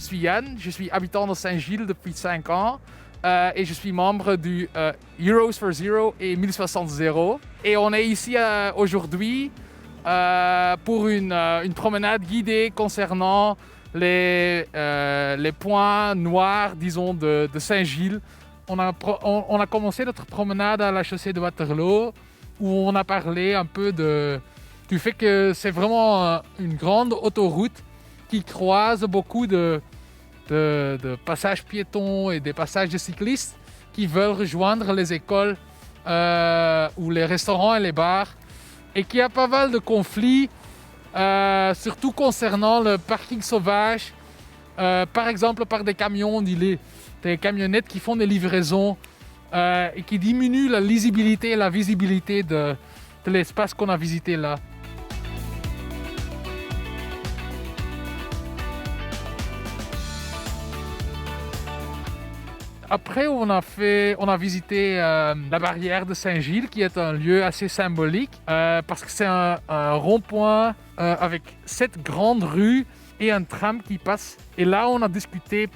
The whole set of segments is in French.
suis Yann, je suis habitant de Saint-Gilles depuis 5 ans et je suis membre du Heroes for Zero et 1060 Zero. Et on est ici aujourd'hui pour une promenade guidée concernant les points noirs, disons, de Saint-Gilles. On a commencé notre promenade à la chaussée de Waterloo où on a parlé un peu du fait que c'est vraiment une grande autoroute qui croise beaucoup de passages piétons et des passages de cyclistes qui veulent rejoindre les écoles ou les restaurants et les bars, et qu'il y a pas mal de conflits, surtout concernant le parking sauvage, par exemple par des camions, des camionnettes qui font des livraisons et qui diminuent la lisibilité et la visibilité de l'espace qu'on a visité là. Après, on a visité la barrière de Saint-Gilles, qui est un lieu assez symbolique, parce que c'est un rond-point avec 7 grandes rues et un tram qui passe. Et là, on a discuté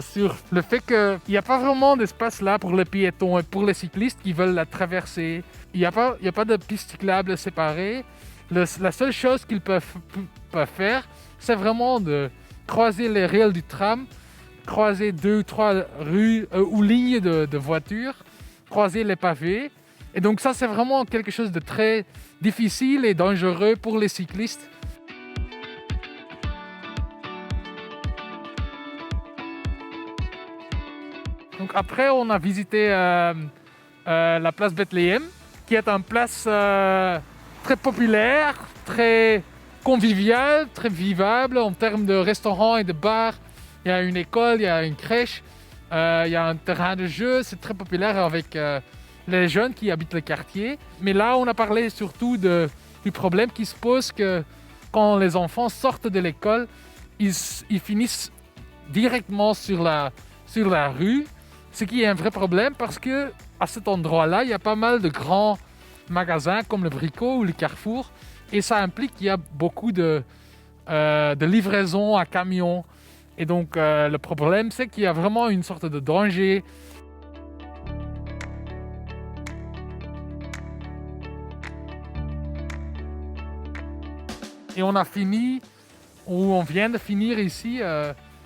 sur le fait qu'il n'y a pas vraiment d'espace là pour les piétons et pour les cyclistes qui veulent la traverser. Il n'y a pas de pistes cyclables séparées. La seule chose qu'ils peuvent faire, c'est vraiment de croiser les rails du tram, croiser 2 ou 3 rues ou lignes de voitures, croiser les pavés. Et donc ça, c'est vraiment quelque chose de très difficile et dangereux pour les cyclistes. Donc après, on a visité la place Bethléem, qui est une place très populaire, très conviviale, très vivable en termes de restaurants et de bars. Il y a une école, il y a une crèche, il y a un terrain de jeu. C'est très populaire avec les jeunes qui habitent le quartier. Mais là, on a parlé surtout du problème qui se pose que quand les enfants sortent de l'école, ils finissent directement sur la rue. Ce qui est un vrai problème parce que à cet endroit-là, il y a pas mal de grands magasins comme le Brico ou le Carrefour. Et ça implique qu'il y a beaucoup de livraisons à camions. Et donc le problème, c'est qu'il y a vraiment une sorte de danger. Et on vient de finir ici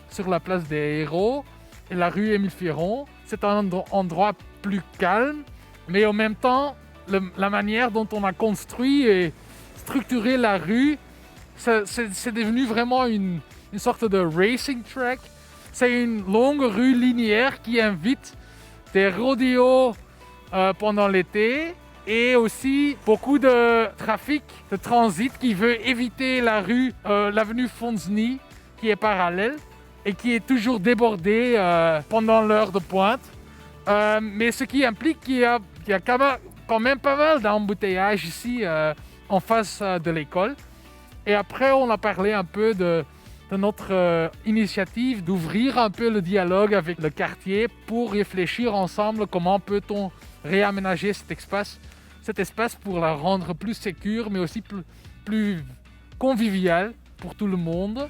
sur la place des Héros et la rue Émile Féron. C'est un endroit plus calme, mais en même temps, la manière dont on a construit et structuré la rue, c'est devenu vraiment une sorte de racing track. C'est une longue rue linéaire qui invite des rodéos pendant l'été et aussi beaucoup de trafic, de transit qui veut éviter l'avenue Fonzny qui est parallèle et qui est toujours débordée pendant l'heure de pointe. Mais ce qui implique qu'il y a quand même pas mal d'embouteillages ici en face de l'école. Et après, on a parlé un peu de notre initiative d'ouvrir un peu le dialogue avec le quartier pour réfléchir ensemble comment peut-on réaménager cet espace pour la rendre plus sécure, mais aussi plus convivial pour tout le monde.